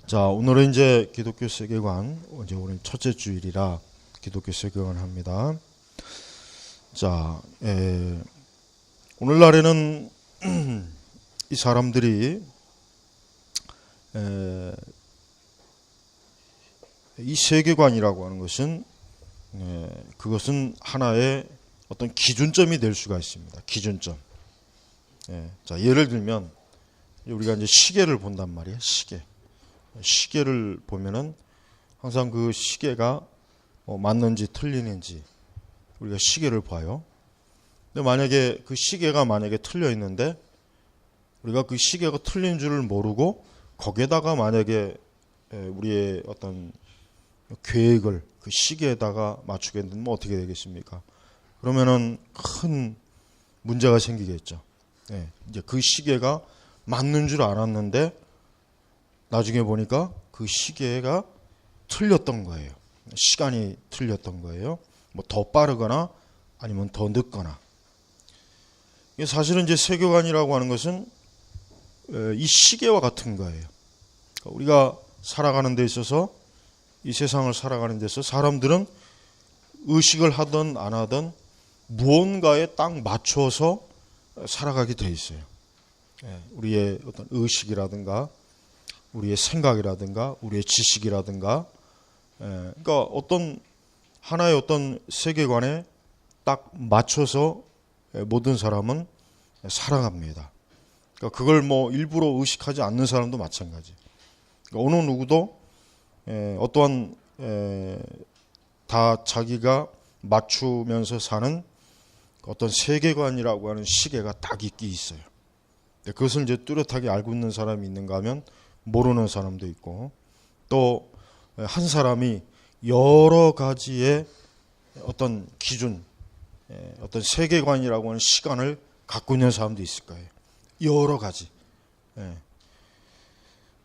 자, 오늘은 이제 기독교 세계관, 이제 오늘 첫째 주일이라 기독교 세계관 합니다. 자, 오늘날에는 이 사람들이 이 세계관이라고 하는 것은 그것은 하나의 어떤 기준점이 될 수가 있습니다. 기준점. 자, 예를 들면 우리가 이제 시계를 본단 말이에요. 시계를 보면은 항상 그 시계가 맞는지 틀리는지 우리가 시계를 봐요. 근데 만약에 그 시계가 만약에 틀려 있는데 우리가 그 시계가 틀린 줄을 모르고 거기에다가 만약에 우리의 어떤 계획을 그 시계에다가 맞추게 되면 어떻게 되겠습니까? 그러면은 큰 문제가 생기겠죠. 이제 그 시계가 맞는 줄 알았는데 나중에 보니까 그 시계가 틀렸던 거예요. 시간이 틀렸던 거예요. 뭐 더 빠르거나 아니면 더 늦거나. 사실은 이제 세계관이라고 하는 것은 이 시계와 같은 거예요. 우리가 살아가는 데 있어서 이 세상을 살아가는 데 있어서 사람들은 의식을 하든 안 하든 무언가에 딱 맞춰서 살아가게 돼 있어요. 우리의 어떤 의식이라든가 우리의 생각이라든가 우리의 지식이라든가 그러니까 어떤 하나의 어떤 세계관에 딱 맞춰서 모든 사람은 살아갑니다. 그러니까 그걸 뭐 일부러 의식하지 않는 사람도 마찬가지. 그러니까 어느 누구도 어떠한 다 자기가 맞추면서 사는 어떤 세계관이라고 하는 시계가 딱 있기 있어요. 그것을 이제 뚜렷하게 알고 있는 사람이 있는가 하면 모르는 사람도 있고 또 한 사람이 여러 가지의 어떤 기준, 어떤 세계관이라고 하는 시간을 갖고 있는 사람도 있을 거예요. 여러 가지.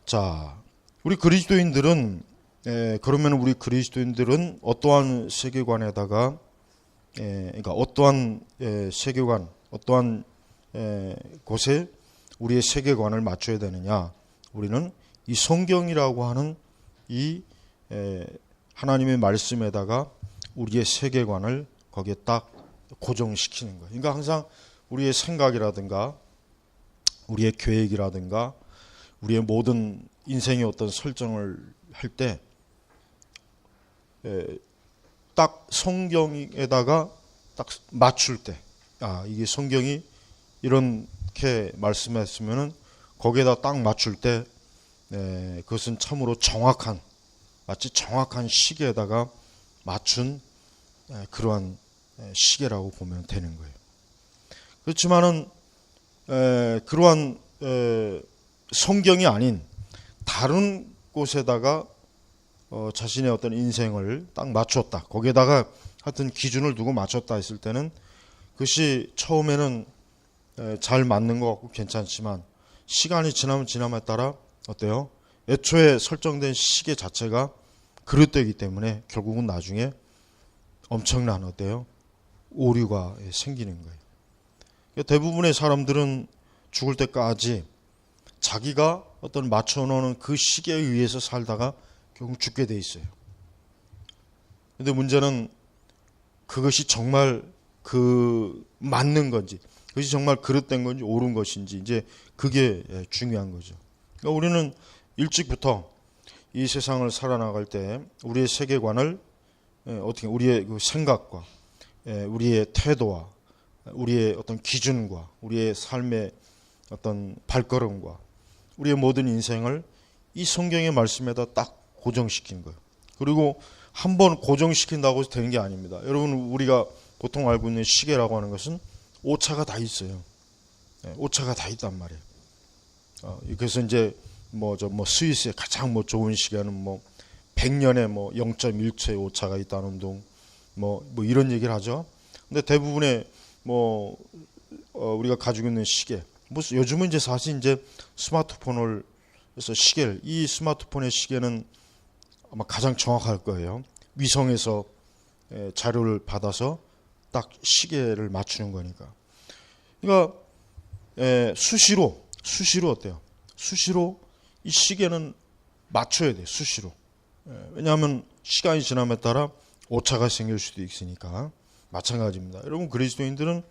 자, 우리 그리스도인들은 그러면 우리 그리스도인들은 어떠한 세계관에다가 그러니까 어떠한 세계관, 어떠한 곳에 우리의 세계관을 맞춰야 되느냐? 우리는 이 성경이라고 하는 이 하나님의 말씀에다가 우리의 세계관을 거기에 딱 고정시키는 거예요. 그러니까 항상 우리의 생각이라든가 우리의 계획이라든가 우리의 모든 인생의 어떤 설정을 할 때 딱 성경에다가 딱 맞출 때, 이게 성경이 이렇게 말씀했으면은 거기에다 딱 맞출 때 그것은 참으로 마치 정확한 시계에다가 맞춘 그러한 시계라고 보면 되는 거예요. 그렇지만은 그러한 성경이 아닌 다른 곳에다가 자신의 어떤 인생을 딱 맞췄다. 거기에다가 하여튼 기준을 두고 맞췄다 했을 때는 그것이 처음에는 잘 맞는 것 같고 괜찮지만 시간이 지나면 지남에 따라 어때요? 애초에 설정된 시계 자체가 그릇되기 때문에 결국은 나중에 엄청난 어때요? 오류가 생기는 거예요. 대부분의 사람들은 죽을 때까지 자기가 어떤 맞춰놓은 그 시계에 의해서 살다가 결국 죽게 돼 있어요. 근데 문제는 그것이 정말 맞는 건지, 그것이 정말 그릇된 건지 옳은 것인지 이제 그게 중요한 거죠. 그러니까 우리는 일찍부터 이 세상을 살아나갈 때 우리의 세계관을 어떻게 우리의 그 생각과 우리의 태도와 우리의 어떤 기준과 우리의 삶의 어떤 발걸음과 우리의 모든 인생을 이 성경의 말씀에다 딱 고정시킨 거예요. 그리고 한번 고정시킨다고 해서 되는 게 아닙니다. 여러분, 우리가 보통 알고 있는 시계라고 하는 것은 오차가 다 있어요. 오차가 다 있단 말이에요. 그래서 이제 스위스의 가장 좋은 시계는 100년에 0.1초의 오차가 있다는 둥 이런 얘기를 하죠. 근데 대부분의 우리가 가지고 있는 시계, 요즘은 이제 사실 이제 스마트폰을 해서 이 스마트폰의 시계는 아마 가장 정확할 거예요. 위성에서 자료를 받아서 딱 시계를 맞추는 거니까. 그러니까 수시로 어때요? 수시로 이 시계는 맞춰야 돼요. 수시로. 왜냐하면 시간이 지남에 따라 오차가 생길 수도 있으니까. 마찬가지입니다. 여러분, 그리스도인들은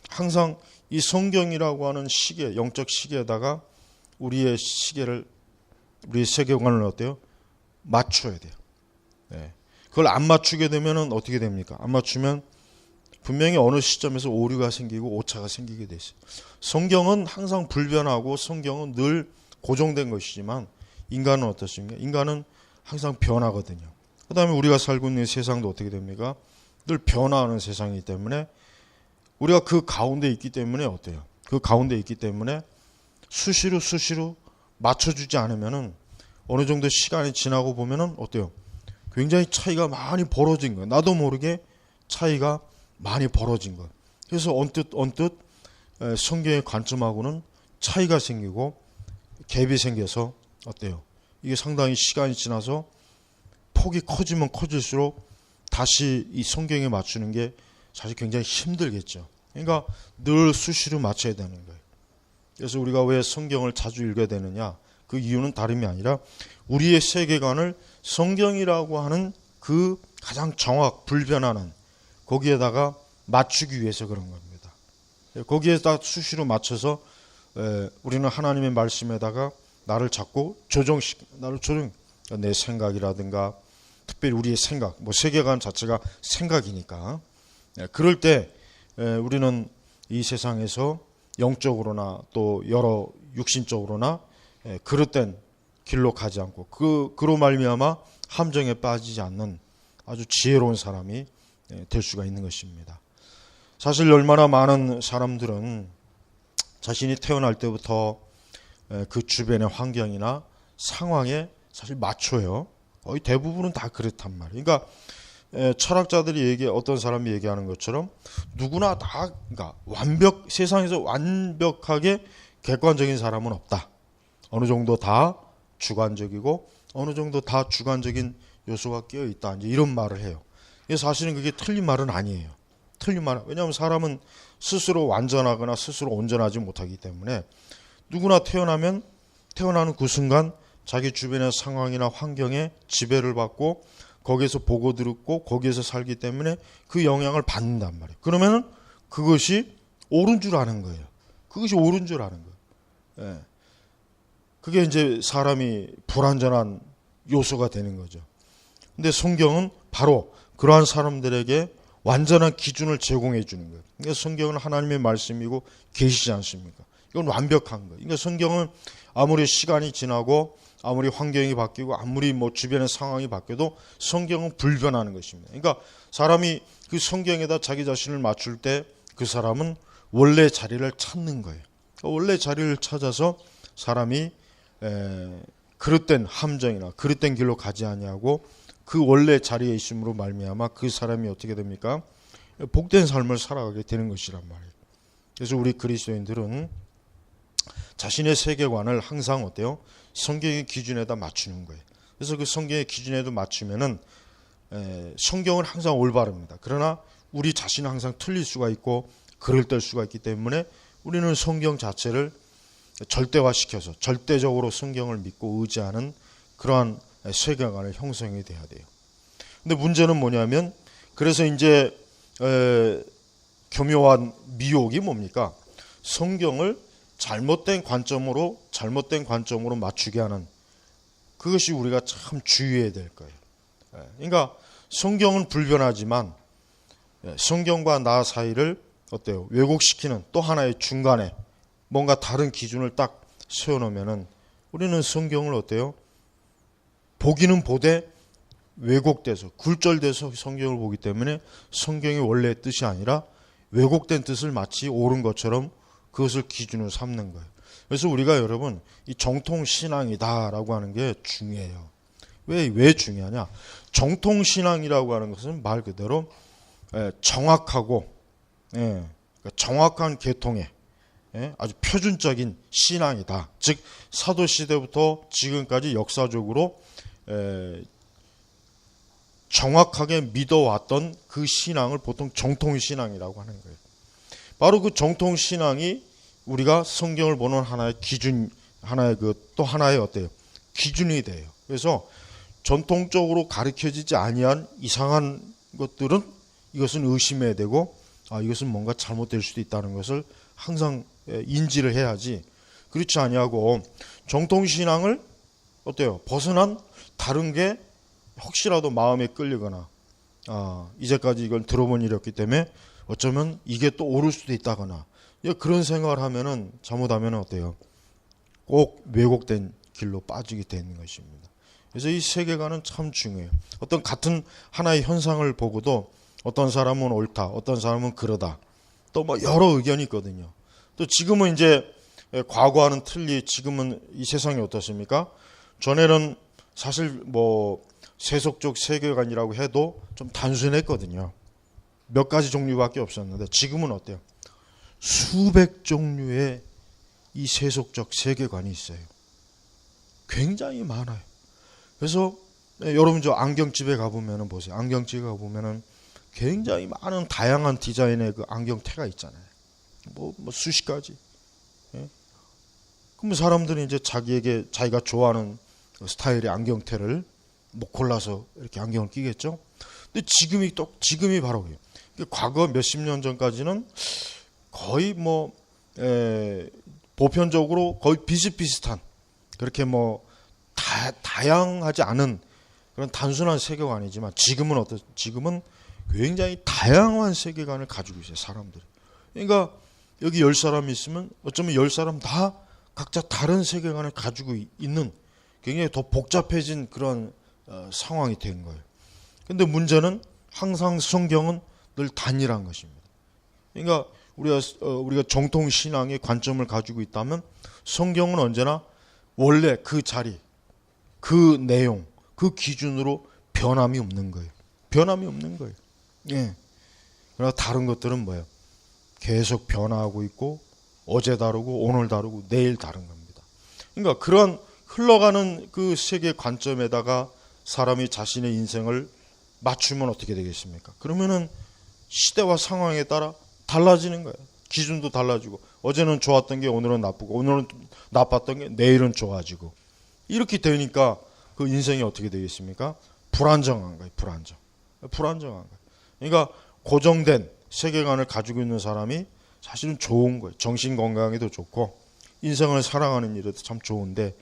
항상 이 성경이라고 하는 시계, 영적 시계에다가 우리의 시계를, 우리의 세계관을 어때요? 맞춰야 돼요. 그걸 안 맞추게 되면 어떻게 됩니까? 안 맞추면 분명히 어느 시점에서 오류가 생기고 오차가 생기게 돼 있어요. 성경은 항상 불변하고 성경은 늘 고정된 것이지만 인간은 어떻습니까? 인간은 항상 변하거든요. 그 다음에 우리가 살고 있는 세상도 어떻게 됩니까? 늘 변화하는 세상이기 때문에 우리가 그 가운데 있기 때문에 어때요? 그 가운데 있기 때문에 수시로 맞춰주지 않으면은 어느 정도 시간이 지나고 보면은 어때요? 굉장히 차이가 많이 벌어진 거예요. 나도 모르게 차이가 많이 벌어진 거예요. 그래서 언뜻 성경의 관점하고는 차이가 생기고 갭이 생겨서 어때요? 이게 상당히 시간이 지나서 폭이 커지면 커질수록 다시 이 성경에 맞추는 게 사실 굉장히 힘들겠죠. 그러니까 늘 수시로 맞춰야 되는 거예요. 그래서 우리가 왜 성경을 자주 읽어야 되느냐? 그 이유는 다름이 아니라 우리의 세계관을 성경이라고 하는 그 가장 불변하는 거기에다가 맞추기 위해서 그런 겁니다. 거기에다 수시로 맞춰서 우리는 하나님의 말씀에다가 나를 자꾸 내 생각이라든가 특별히 우리의 생각, 세계관 자체가 생각이니까 그럴 때 우리는 이 세상에서 영적으로나 또 여러 육신적으로나 그릇된 길로 가지 않고 그로 말미암아 함정에 빠지지 않는 아주 지혜로운 사람이 될 수가 있는 것입니다. 사실 얼마나 많은 사람들은 자신이 태어날 때부터 그 주변의 환경이나 상황에 사실 맞춰요. 거의 대부분은 다 그렇단 말이에요. 그러니까 철학자들이 어떤 사람이 얘기하는 것처럼 누구나 다 그러니까 세상에서 완벽하게 객관적인 사람은 없다. 어느 정도 다 주관적이고 어느 정도 다 주관적인 요소가 끼어 있다. 이제 이런 말을 해요. 사실은 그게 틀린 말은 아니에요. 틀린 말은 왜냐하면 사람은 스스로 완전하거나 스스로 온전하지 못하기 때문에 누구나 태어나는 그 순간 자기 주변의 상황이나 환경에 지배를 받고 거기에서 보고 듣고 거기에서 살기 때문에 그 영향을 받는단 말이에요. 그러면은 그것이 옳은 줄 아는 거예요. 그것이 옳은 줄 아는 거예요. 예. 그게 이제 사람이 불완전한 요소가 되는 거죠. 근데 성경은 바로 그러한 사람들에게 완전한 기준을 제공해 주는 거예요. 그러니까 성경은 하나님의 말씀이고 계시지 않습니까? 이건 완벽한 거예요. 그러니까 성경은 아무리 시간이 지나고 아무리 환경이 바뀌고 아무리 주변의 상황이 바뀌어도 성경은 불변하는 것입니다. 그러니까 사람이 그 성경에다 자기 자신을 맞출 때 그 사람은 원래 자리를 찾는 거예요. 원래 자리를 찾아서 사람이 그릇된 함정이나 그릇된 길로 가지 아니하고 그 원래 자리에 있음으로 말미암아 그 사람이 어떻게 됩니까? 복된 삶을 살아가게 되는 것이란 말이에요. 그래서 우리 그리스도인들은 자신의 세계관을 항상 어때요? 성경의 기준에다 맞추는 거예요. 그래서 그 성경의 기준에도 맞추면은 성경은 항상 올바릅니다. 그러나 우리 자신은 항상 틀릴 수가 있고 그럴될 수가 있기 때문에 우리는 성경 자체를 절대화시켜서 절대적으로 성경을 믿고 의지하는 그러한 세계관을 형성이 돼야 돼요. 근데 문제는 뭐냐면 그래서 이제 교묘한 미혹이 뭡니까? 성경을 잘못된 관점으로 맞추게 하는 그것이 우리가 참 주의해야 될 거예요. 그러니까 성경은 불변하지만 성경과 나 사이를 어때요? 왜곡시키는 또 하나의 중간에 뭔가 다른 기준을 딱 세워놓으면은 우리는 성경을 어때요? 보기는 보되 왜곡돼서 굴절돼서 성경을 보기 때문에 성경의 원래의 뜻이 아니라 왜곡된 뜻을 마치 옳은 것처럼 그것을 기준으로 삼는 거예요. 그래서 우리가 여러분 이 정통신앙이다라고 하는 게 중요해요. 왜 중요하냐? 정통신앙이라고 하는 것은 말 그대로 정확하고 정확한 계통의 아주 표준적인 신앙이다. 즉 사도시대부터 지금까지 역사적으로 정확하게 믿어왔던 그 신앙을 보통 정통신앙이라고 하는 거예요. 바로 그 정통신앙이 우리가 성경을 보는 하나의 기준, 또 하나의 어때요? 기준이 돼요. 그래서 전통적으로 가르쳐지지 아니한 이상한 것들은 이것은 의심해야 되고 이것은 뭔가 잘못될 수도 있다는 것을 항상 인지를 해야지. 그렇지 아니하고 정통신앙을 어때요? 벗어난 다른 게 혹시라도 마음에 끌리거나 이제까지 이걸 들어본 일이 없기 때문에 어쩌면 이게 또 옳을 수도 있다거나 그런 생각을 하면은 잘못하면 어때요? 꼭 왜곡된 길로 빠지게 되는 것입니다. 그래서 이 세계관은 참 중요해요. 어떤 같은 하나의 현상을 보고도 어떤 사람은 옳다, 어떤 사람은 그러다. 또 뭐 여러 의견이 있거든요. 또 지금은 이제 과거와는 틀리 지금은 이 세상이 어떻습니까? 전에는 사실 뭐 세속적 세계관이라고 해도 좀 단순했거든요. 몇 가지 종류밖에 없었는데 지금은 어때요? 수백 종류의 이 세속적 세계관이 있어요. 굉장히 많아요. 그래서 여러분 저 안경집에 가보면 보세요. 안경집에 가보면 굉장히 많은 다양한 디자인의 그 안경테가 있잖아요. 뭐 수십 가지. 예? 그럼 사람들이 이제 자기가 좋아하는 스타일의 안경테를 뭐 골라서 이렇게 안경을 끼겠죠. 근데 지금이 바로 그래요. 과거 몇십 년 전까지는 거의 뭐 보편적으로 거의 비슷비슷한 그렇게 뭐 다양하지 않은 그런 단순한 세계관이지만 지금은 굉장히 다양한 세계관을 가지고 있어요, 사람들이. 그러니까 여기 10사람이 있으면 어쩌면 10사람 다 각자 다른 세계관을 가지고 있는 굉장히 더 복잡해진 그런 상황이 된 거예요. 근데 문제는 항상 성경은 늘 단일한 것입니다. 그러니까 우리가 정통 신앙의 관점을 가지고 있다면 성경은 언제나 원래 그 자리, 그 내용, 그 기준으로 변함이 없는 거예요. 변함이 없는 거예요. 예. 그러나 다른 것들은 뭐예요? 계속 변화하고 있고 어제 다르고 오늘 다르고 내일 다른 겁니다. 그러니까 그런 흘러가는 그 세계 관점에다가 사람이 자신의 인생을 맞추면 어떻게 되겠습니까? 그러면은 시대와 상황에 따라 달라지는 거예요. 기준도 달라지고 어제는 좋았던 게 오늘은 나쁘고 오늘은 나빴던 게 내일은 좋아지고 이렇게 되니까 그 인생이 어떻게 되겠습니까? 불안정한 거예요. 불안정한 거예요. 그러니까 고정된 세계관을 가지고 있는 사람이 사실은 좋은 거예요. 정신 건강에도 좋고 인생을 살아가는 일에도 참 좋은데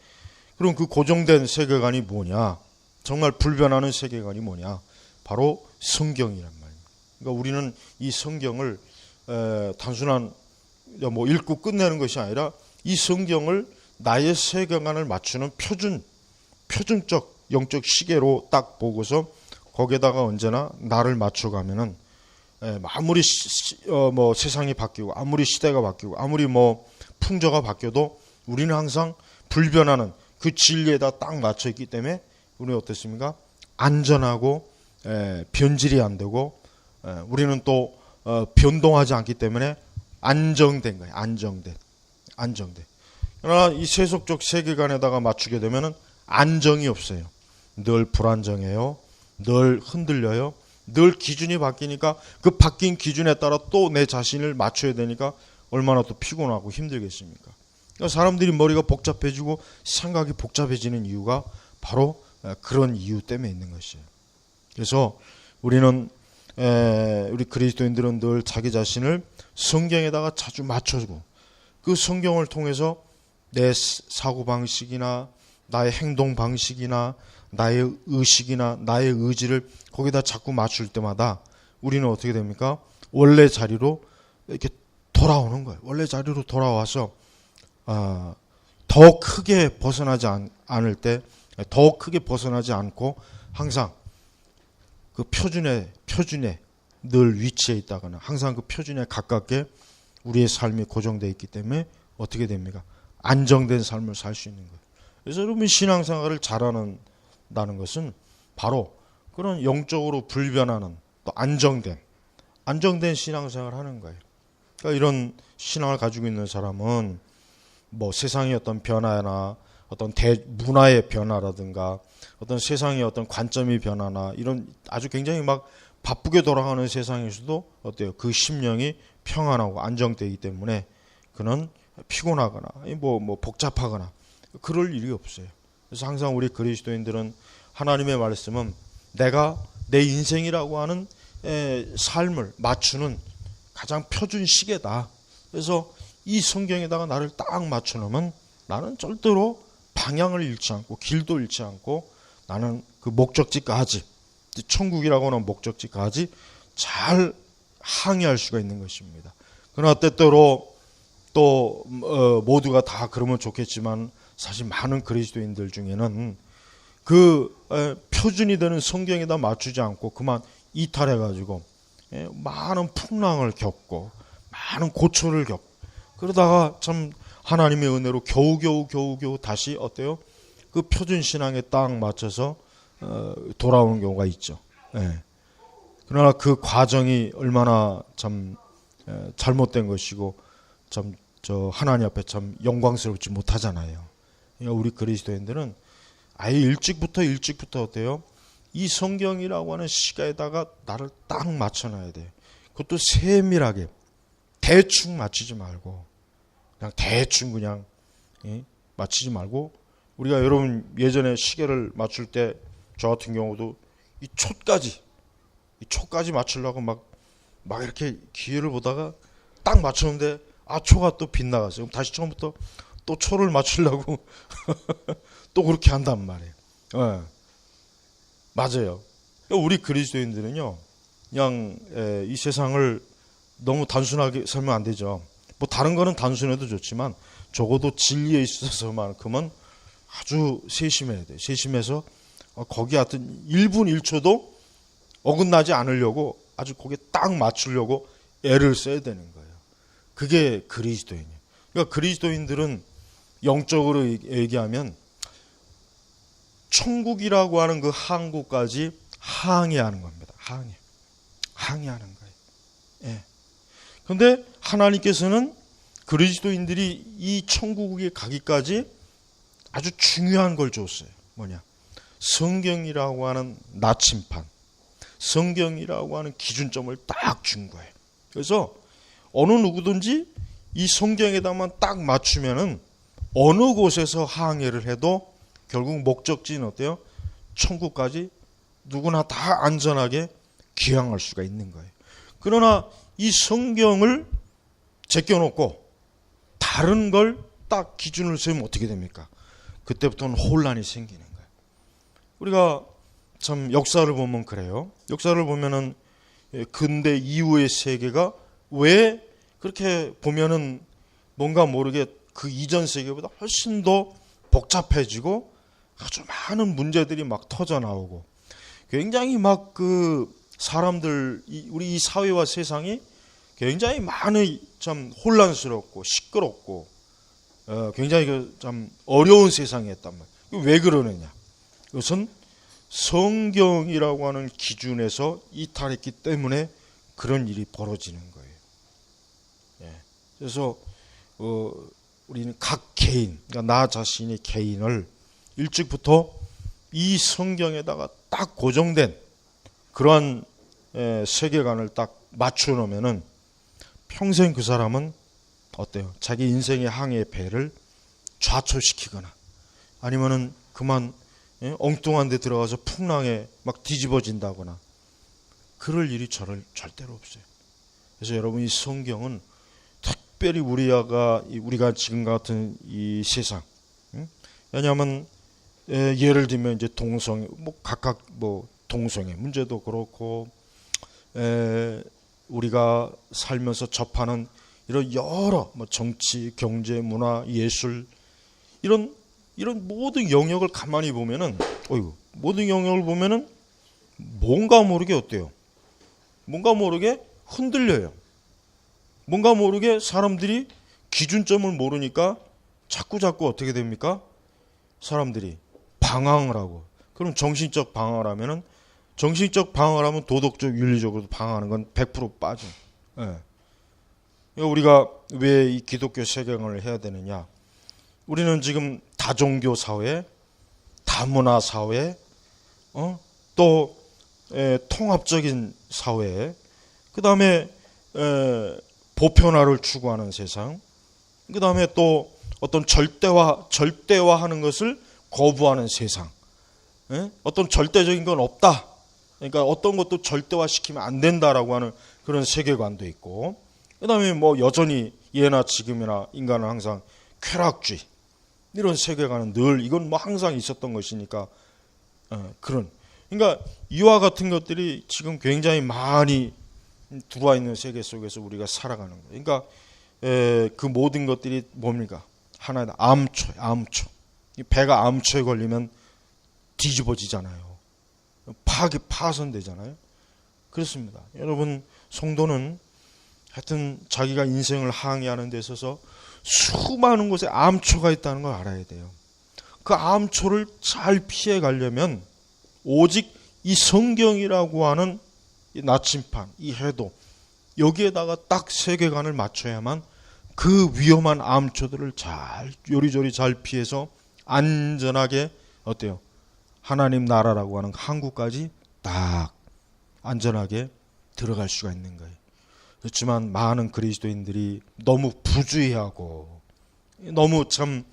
그럼 그 고정된 세계관이 뭐냐? 정말 불변하는 세계관이 뭐냐? 바로 성경이란 말이에요. 그러니까 우리는 이 성경을 단순한 뭐 읽고 끝내는 것이 아니라 이 성경을 나의 세계관을 맞추는 표준적 영적 시계로 딱 보고서 거기에다가 언제나 나를 맞춰가면은 아무리 뭐 세상이 바뀌고 아무리 시대가 바뀌고 아무리 뭐 풍조가 바뀌어도 우리는 항상 불변하는 그 진리에다 딱 맞춰 있기 때문에 우리는 어떻습니까? 안전하고 변질이 안 되고 우리는 또 변동하지 않기 때문에 안정된 거예요. 안정된. 그러나 이 세속적 세계관에다가 맞추게 되면은 안정이 없어요. 늘 불안정해요. 늘 흔들려요. 늘 기준이 바뀌니까 그 바뀐 기준에 따라 또 내 자신을 맞춰야 되니까 얼마나 또 피곤하고 힘들겠습니까? 그러니까 사람들이 머리가 복잡해지고 생각이 복잡해지는 이유가 바로 그런 이유 때문에 있는 것이에요. 그래서 우리는 우리 그리스도인들은 늘 자기 자신을 성경에다가 자주 맞춰주고 그 성경을 통해서 내 사고방식이나 나의 행동방식이나 나의 의식이나 나의 의지를 거기다 자꾸 맞출 때마다 우리는 어떻게 됩니까? 원래 자리로 이렇게 돌아오는 거예요. 원래 자리로 돌아와서 더 크게 벗어나지 않을 때 더 크게 벗어나지 않고 항상 그 표준에 늘 위치해 있다거나 항상 그 표준에 가깝게 우리의 삶이 고정되어 있기 때문에 어떻게 됩니까? 안정된 삶을 살 수 있는 거예요. 그래서 여러분 신앙생활을 잘한다는 것은 바로 그런 영적으로 불변하는 또 안정된 신앙생활을 하는 거예요. 그러니까 이런 신앙을 가지고 있는 사람은 뭐 세상의 어떤 변화나 어떤 문화의 변화라든가 어떤 세상의 어떤 관점이 변화나 이런 아주 굉장히 막 바쁘게 돌아가는 세상에서도 어때요? 그 심령이 평안하고 안정되기 때문에 그는 피곤하거나 뭐 복잡하거나 그럴 일이 없어요. 그래서 항상 우리 그리스도인들은 하나님의 말씀은 내가 내 인생이라고 하는 삶을 맞추는 가장 표준 시계다. 그래서 이 성경에다가 나를 딱 맞춰놓으면 나는 절대로 방향을 잃지 않고 길도 잃지 않고 나는 그 목적지까지, 천국이라고 하는 목적지까지 잘 항해할 수가 있는 것입니다. 그러나 때때로 또 모두가 다 그러면 좋겠지만 사실 많은 그리스도인들 중에는 그 표준이 되는 성경에다 맞추지 않고 그만 이탈해가지고 많은 풍랑을 겪고 많은 고초를 겪고 그러다가 참 하나님의 은혜로 겨우겨우 다시 어때요? 그 표준 신앙에 딱 맞춰서 돌아오는 경우가 있죠. 그러나 그 과정이 얼마나 참 잘못된 것이고 참 저 하나님 앞에 참 영광스럽지 못하잖아요. 그러니까 우리 그리스도인들은 아예 일찍부터 어때요? 이 성경이라고 하는 시가에다가 나를 딱 맞춰놔야 돼. 그것도 세밀하게 대충 맞추지 말고 그냥 대충 그냥 맞추지 말고 우리가 여러분 예전에 시계를 맞출 때 저 같은 경우도 이 촉까지 맞추려고 막 이렇게 기회를 보다가 딱 맞췄는데 초가 또 빗나갔어요. 그럼 다시 처음부터 또 초를 맞추려고 또 그렇게 한단 말이에요. 맞아요. 우리 그리스도인들은요, 그냥 이 세상을 너무 단순하게 살면 안 되죠. 뭐 다른 거는 단순해도 좋지만 적어도 진리에 있어서만큼은 아주 세심해야 돼요. 세심해서 거기 하여튼 1분 1초도 어긋나지 않으려고 아주 거기에 딱 맞추려고 애를 써야 되는 거예요. 그게 그리스도인이에요. 그러니까 그리스도인들은 영적으로 얘기하면 천국이라고 하는 그 항구까지 항해하는 겁니다. 항해하는 거예요. 그런데 하나님께서는 그리스도인들이 이 천국에 가기까지 아주 중요한 걸 줬어요. 뭐냐? 성경이라고 하는 나침판, 성경이라고 하는 기준점을 딱 준 거예요. 그래서 어느 누구든지 이 성경에다만 딱 맞추면은 어느 곳에서 항해를 해도 결국 목적지는 어때요? 천국까지 누구나 다 안전하게 귀향할 수가 있는 거예요. 그러나 이 성경을 제껴놓고 다른 걸 딱 기준을 세우면 어떻게 됩니까? 그때부터는 혼란이 생기는 거예요. 우리가 참 역사를 보면 그래요. 역사를 보면은 근대 이후의 세계가 왜 그렇게 보면은 뭔가 모르게 그 이전 세계보다 훨씬 더 복잡해지고 아주 많은 문제들이 막 터져 나오고 굉장히 막 그 사람들 우리 이 사회와 세상이 굉장히 많은 참 혼란스럽고 시끄럽고 굉장히 참 어려운 세상이었단 말이에요. 왜 그러느냐? 이것은 성경이라고 하는 기준에서 이탈했기 때문에 그런 일이 벌어지는 거예요. 그래서 우리는 각 개인, 그러니까 나 자신의 개인을 일찍부터 이 성경에다가 딱 고정된 그러한 세계관을 딱 맞춰 놓으면은 평생 그 사람은 어때요? 자기 인생의 항해의 배를 좌초시키거나 아니면은 그만 엉뚱한 데 들어가서 풍랑에 막 뒤집어진다거나 그럴 일이 절대로 없어요. 그래서 여러분 이 성경은 특별히 우리가 지금 같은 이 세상, 왜냐하면 예를 들면 이제 각각 동성애 문제도 그렇고 우리가 살면서 접하는 이런 여러 정치, 경제, 문화, 예술 이런 모든 영역을 가만히 보면은 모든 영역을 보면은 뭔가 모르게 어때요? 뭔가 모르게 흔들려요. 뭔가 모르게 사람들이 기준점을 모르니까 자꾸 어떻게 됩니까? 사람들이 방황을 하고 그럼 정신적 방황을 하면은 정신적 방황을 하면 도덕적 윤리적으로 방황하는 건 100% 빠져. 우리가 왜 이 기독교 세계관을 해야 되느냐? 우리는 지금 다종교 사회, 다문화 사회, 또 통합적인 사회, 그 다음에 보편화를 추구하는 세상, 그 다음에 또 어떤 절대화하는 것을 거부하는 세상. 예? 어떤 절대적인 건 없다. 그러니까 어떤 것도 절대화시키면 안 된다라고 하는 그런 세계관도 있고, 그다음에 뭐 여전히 예나 지금이나 인간은 항상 쾌락주의, 이런 세계관은 늘 이건 뭐 항상 있었던 것이니까 그런, 그러니까 이와 같은 것들이 지금 굉장히 많이 들어와 있는 세계 속에서 우리가 살아가는 거예요. 그러니까 그 모든 것들이 뭡니까? 하나의 암초. 이 배가 암초에 걸리면 뒤집어지잖아요. 파손되잖아요. 그렇습니다. 여러분, 성도는 하여튼 자기가 인생을 항해하는 데 있어서 수많은 곳에 암초가 있다는 걸 알아야 돼요. 그 암초를 잘 피해 가려면 오직 이 성경이라고 하는 이 나침판, 이 해도, 여기에다가 딱 세계관을 맞춰야만 그 위험한 암초들을 잘 요리조리 잘 피해서 안전하게 어때요? 하나님 나라라고 하는 항구까지 딱 안전하게 들어갈 수가 있는 거예요. 그렇지만 많은 그리스도인들이 너무 부주의하고 너무 참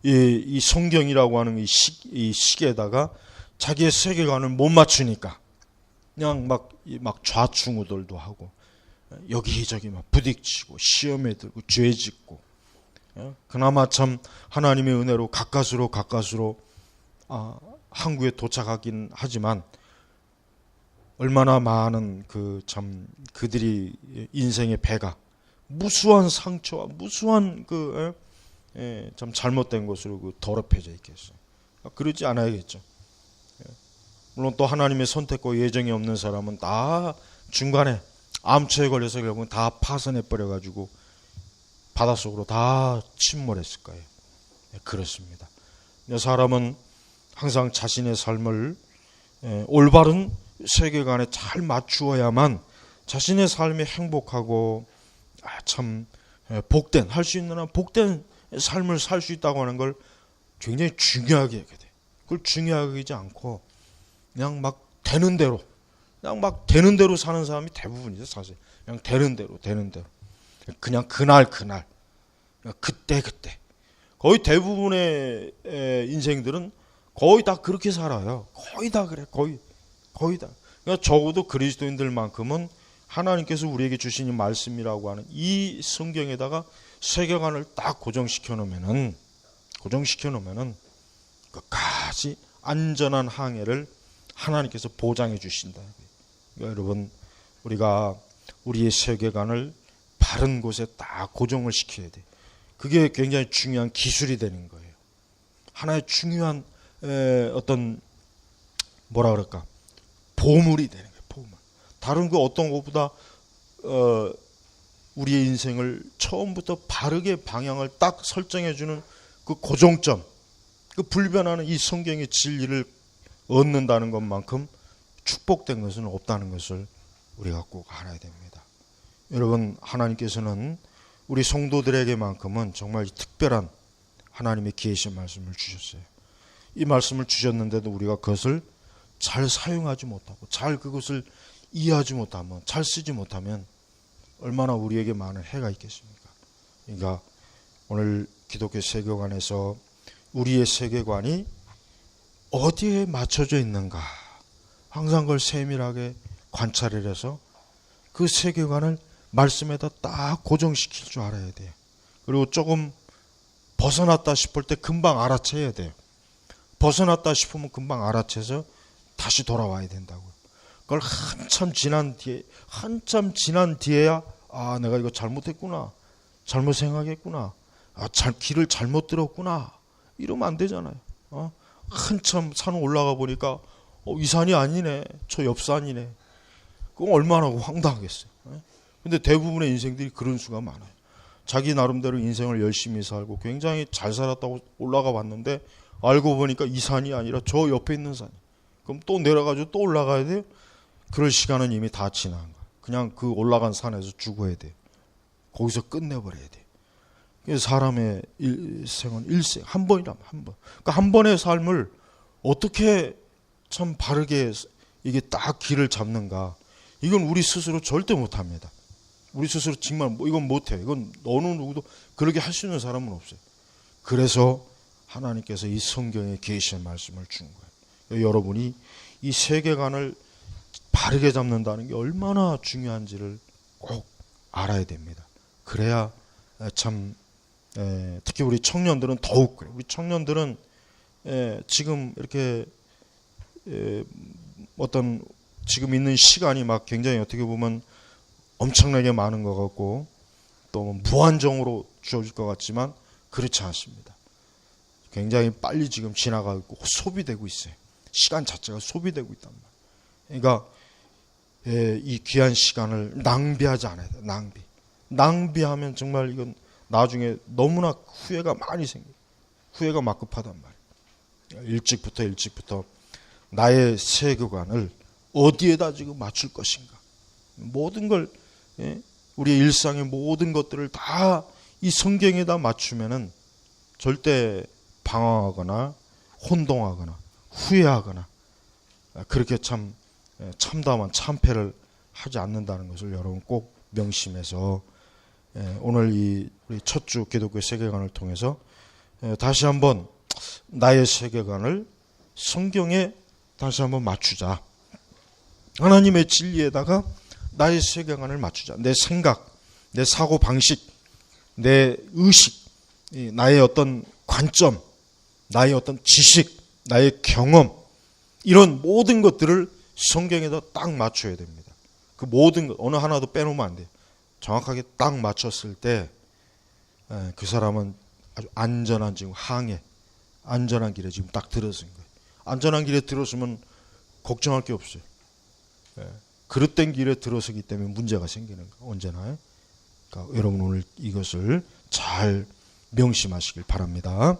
이 성경이라고 하는 이 시계에다가 자기의 세계관을 못 맞추니까 그냥 막 좌충우돌도 하고 여기저기 막 부딪히고 시험에 들고 죄 짓고, 그나마 참 하나님의 은혜로 가까스로 항구에 도착하긴 하지만 얼마나 많은 그들이 인생의 배가 무수한 상처와 무수한 참 잘못된 것으로 더럽혀져 있겠어요. 그러지 않아야겠죠. 물론 또 하나님의 선택과 예정이 없는 사람은 다 중간에 암초에 걸려서 결국은 다 파손해 버려가지고 바닷속으로 다 침몰했을 거예요. 그렇습니다. 사람은 항상 자신의 삶을 올바른 세계관에 잘 맞추어야만 자신의 삶이 행복하고 참 복된, 할 수 있는 한 복된 삶을 살 수 있다고 하는 걸 굉장히 중요하게 하게 돼. 그걸 중요하게 하지 않고 그냥 막 되는 대로 사는 사람이 대부분이죠, 사실. 그냥 되는 대로. 그냥 그날, 그때. 거의 대부분의 인생들은 거의 다 그렇게 살아요. 거의 다 그래, 거의 다. 그러니까 적어도 그리스도인들만큼은 하나님께서 우리에게 주신 이 말씀이라고 하는 이 성경에다가 세계관을 딱 고정시켜 놓으면은 끝까지 안전한 항해를 하나님께서 보장해 주신다. 그러니까 여러분, 우리가 우리의 세계관을 바른 곳에 딱 고정을 시켜야 돼. 그게 굉장히 중요한 기술이 되는 거예요. 하나의 중요한 어떤 보물이 되는 거예요. 보물. 다른 그 어떤 것보다 우리의 인생을 처음부터 바르게 방향을 딱 설정해주는 그 고정점, 그 불변하는 이 성경의 진리를 얻는다는 것만큼 축복된 것은 없다는 것을 우리가 꼭 알아야 됩니다. 여러분, 하나님께서는 우리 성도들에게만큼은 정말 특별한 하나님의 계신 말씀을 주셨어요. 이 말씀을 주셨는데도 우리가 그것을 잘 사용하지 못하고 잘 그것을 이해하지 못하면, 잘 쓰지 못하면 얼마나 우리에게 많은 해가 있겠습니까? 그러니까 오늘 기독교 세계관에서 우리의 세계관이 어디에 맞춰져 있는가, 항상 그걸 세밀하게 관찰을 해서 그 세계관을 말씀에다 딱 고정시킬 줄 알아야 돼요. 그리고 조금 벗어났다 싶을 때 금방 알아채야 돼요. 벗어났다 싶으면 금방 알아채서 다시 돌아와야 된다고요. 그걸 한참 지난 뒤에야 내가 이거 잘못했구나, 잘못 생각했구나, 길을 잘못 들었구나, 이러면 안 되잖아요. 한참 산 올라가 보니까 이 산이 아니네, 저 옆 산이네. 그건 얼마나 황당하겠어요. 근데 대부분의 인생들이 그런 수가 많아요. 자기 나름대로 인생을 열심히 살고 굉장히 잘 살았다고 올라가 봤는데 알고 보니까 이 산이 아니라 저 옆에 있는 산이. 그럼 또 내려가지고 또 올라가야 돼요? 그럴 시간은 이미 다 지난 거예요. 그냥 그 올라간 산에서 죽어야 돼요. 거기서 끝내버려야 돼요. 그래서 사람의 일생은 한 번이라면 한 번. 그러니까 한 번의 삶을 어떻게 참 바르게 이게 딱 길을 잡는가. 이건 우리 스스로 절대 못합니다. 우리 스스로 정말 이건 못해. 이건 어느 누구도 그렇게 할 수 있는 사람은 없어요. 그래서 하나님께서 이 성경에 계시의 말씀을 준 거예요. 여러분이 이 세계관을 바르게 잡는다는 게 얼마나 중요한지를 꼭 알아야 됩니다. 그래야 참 특히 우리 청년들은 더욱 그래요. 우리 청년들은 지금 이렇게 어떤 지금 있는 시간이 막 굉장히 어떻게 보면 엄청나게 많은 것 같고 또 무한정으로 주어질 것 같지만 그렇지 않습니다. 굉장히 빨리 지금 지나가고 소비되고 있어요. 시간 자체가 소비되고 있단 말이에요. 그러니까 이 귀한 시간을 낭비하지 않아야 돼요. 낭비하면 정말 이건 나중에 너무나 후회가 많이 생겨요. 후회가 막급하단 말이에요. 일찍부터 나의 세계관을 어디에다 지금 맞출 것인가. 모든 걸 우리의 일상의 모든 것들을 다 이 성경에다 맞추면은 절대 방황하거나 혼동하거나 후회하거나 그렇게 참담한 참패를 하지 않는다는 것을 여러분 꼭 명심해서 오늘 우리 첫 주 기독교 세계관을 통해서 다시 한번 나의 세계관을 성경에 다시 한번 맞추자. 하나님의 진리에다가 나의 세계관을 맞추자. 내 생각, 내 사고 방식, 내 의식, 나의 어떤 관점, 나의 어떤 지식, 나의 경험, 이런 모든 것들을 성경에다 딱 맞춰야 됩니다. 그 모든 것 어느 하나도 빼놓으면 안 돼요. 정확하게 딱 맞췄을 때 그 사람은 아주 안전한 지금 안전한 길에 지금 딱 들어선 거예요. 안전한 길에 들어서면 걱정할 게 없어요. 그릇된 길에 들어서기 때문에 문제가 생기는 거 언제나. 그러니까 여러분 오늘 이것을 잘 명심하시길 바랍니다.